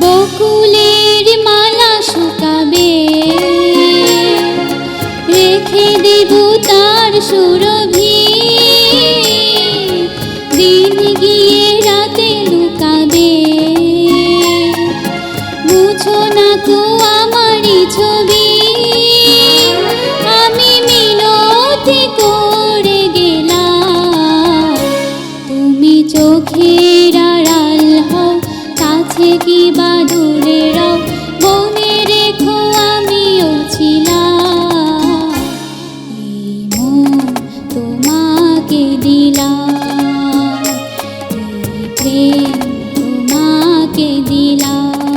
বকুলের মালা শুকাবে, রেখে দেব তার সুরভি। দিন গিয়ে রাতে লুকাবে, মুছো না কো আমারই ছবি। আমি মিনতি করে গেলাম, তুমি চোখের আড়াল হও, কাছে কি বা দূরে রও, মনে রেখো আমিও ছিলাম। এই মন তোমাকে দিলাম, এই প্রেম তোমাকে দিলাম।